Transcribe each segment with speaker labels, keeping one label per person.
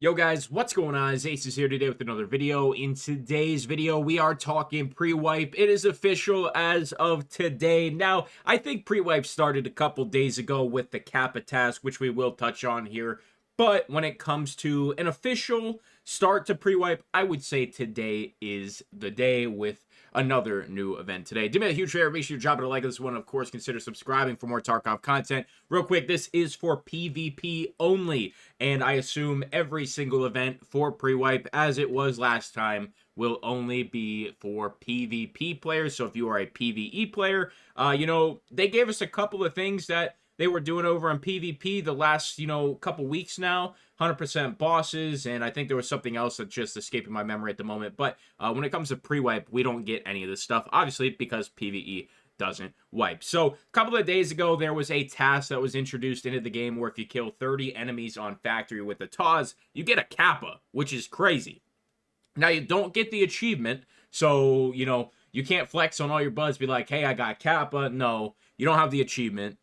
Speaker 1: Yo guys, what's going on? It's Acez here today with another video. In today's video, we are talking pre-wipe. It is official as of today. Now, I think pre-wipe started a couple days ago with the Kappa task, which we will touch on here. But when it comes to an official start to pre-wipe, I would say today is the day with another new event today. Do me a huge favor, make sure you drop it a like on this one. Of course, consider subscribing for more Tarkov content. Real quick, this is for PvP only, and I assume every single event for pre-wipe, as it was last time, will only be for PvP players. So if you are a PvE player, they gave us a couple of things that they were doing over on PvP the last, couple weeks now. 100% bosses, and I think there was something else that's just escaping my memory at the moment. But when it comes to pre-wipe, we don't get any of this stuff, obviously, because PvE doesn't wipe. So a couple of days ago, there was a task that was introduced into the game where if you kill 30 enemies on factory with the Taz, you get a Kappa, which is crazy. Now, you don't get the achievement, so, you can't flex on all your buds, be like, hey, I got Kappa. No, you don't have the achievement,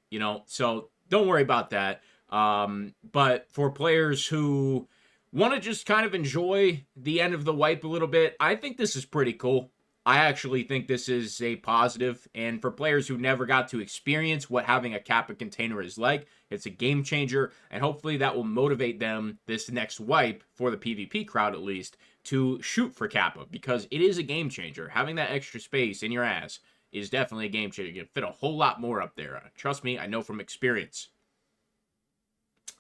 Speaker 1: so don't worry about that. But for players who want to just kind of enjoy the end of the wipe a little bit, I think this is pretty cool. I actually think this is a positive, and for players who never got to experience what having a Kappa container is like, it's a game changer, and hopefully that will motivate them this next wipe, for the PvP crowd at least, to shoot for Kappa, because it is a game changer. Having that extra space in your ass is definitely a game changer. You can fit a whole lot more up there. Trust me, I know from experience.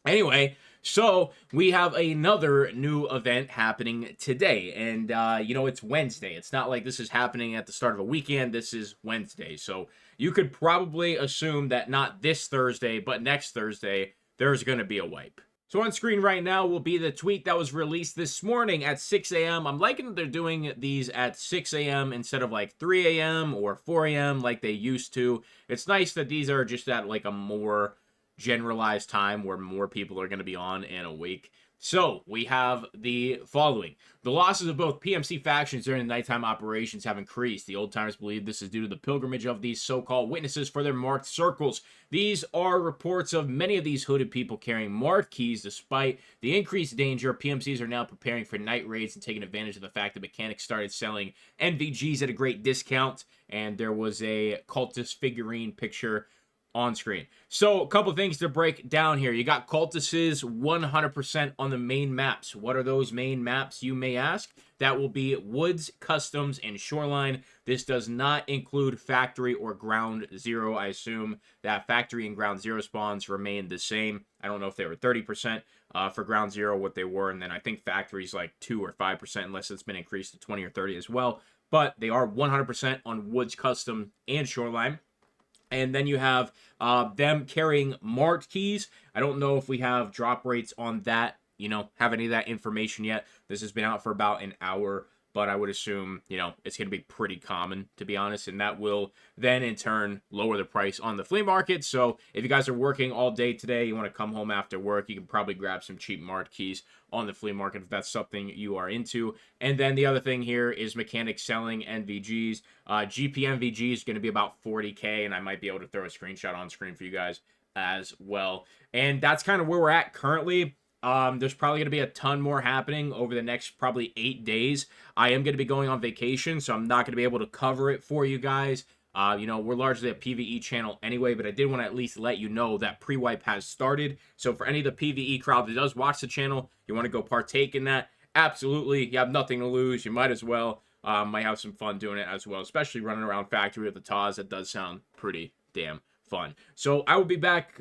Speaker 1: Anyway, so we have another new event happening today, and it's Wednesday. It's not like this is happening at the start of a weekend. This is Wednesday, so you could probably assume that not this Thursday, but next Thursday, there's going to be a wipe. So on screen right now will be the tweet that was released this morning at 6 a.m. I'm liking that they're doing these at 6 a.m. instead of like 3 a.m. or 4 a.m. like they used to. It's nice that these are just at like a more generalized time where more people are going to be on and awake. So we have the following. The losses of both PMC factions during the nighttime operations have increased. The old-timers believe this is due to the pilgrimage of these so-called witnesses for their marked circles. These are reports of many of these hooded people carrying marked keys. Despite the increased danger, PMCs are now preparing for night raids and taking advantage of the fact that mechanics started selling NVGs at a great discount, and there was a cultist figurine picture on screen. So a couple things to break down here. You got Cultists 100% on the main maps. What are those main maps, you may ask? That will be Woods, Customs, and Shoreline. This does not include Factory or Ground Zero. I assume that Factory and Ground Zero spawns remain the same. I don't know if they were 30% for Ground Zero, what they were, and then I think Factory's like 2 or 5% unless it's been increased to 20 or 30 as well. But they are 100% on Woods, Custom, and Shoreline. And then you have them carrying marked keys. I don't know if we have drop rates on that, have any of that information yet. This has been out for about an hour, but I would assume, it's going to be pretty common, to be honest. And that will then, in turn, lower the price on the flea market. So if you guys are working all day today, you want to come home after work, you can probably grab some cheap marked keys on the flea market if that's something you are into. And then the other thing here is mechanics selling NVGs. GP NVG is going to be about 40K, and I might be able to throw a screenshot on screen for you guys as well. And that's kind of where we're at currently. There's probably going to be a ton more happening over the next probably 8 days. I am going to be going on vacation, so I'm not going to be able to cover it for you guys. We're largely a PvE channel anyway, but I did want to at least let you know that pre-wipe has started. So for any of the PvE crowd that does watch the channel, you want to go partake in that, absolutely. You have nothing to lose. You might as well. Might have some fun doing it as well, especially running around factory with the Taz. That does sound pretty damn fun. So I will be back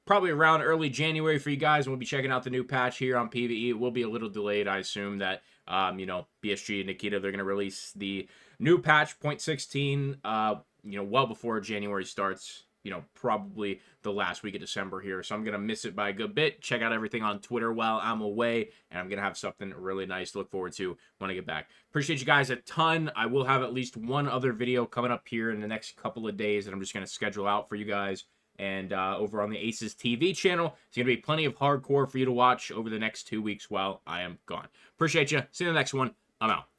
Speaker 1: probably around early January for you guys, and we'll be checking out the new patch here on PvE. It will be a little delayed. I assume that, BSG and Nikita, they're going to release the new patch, 0.16, well before January starts, probably the last week of December here. So I'm going to miss it by a good bit. Check out everything on Twitter while I'm away, and I'm going to have something really nice to look forward to when I get back. Appreciate you guys a ton. I will have at least one other video coming up here in the next couple of days that I'm just going to schedule out for you guys. And over on the Acez TV channel, there's going to be plenty of hardcore for you to watch over the next 2 weeks while I am gone. Appreciate you. See you in the next one. I'm out.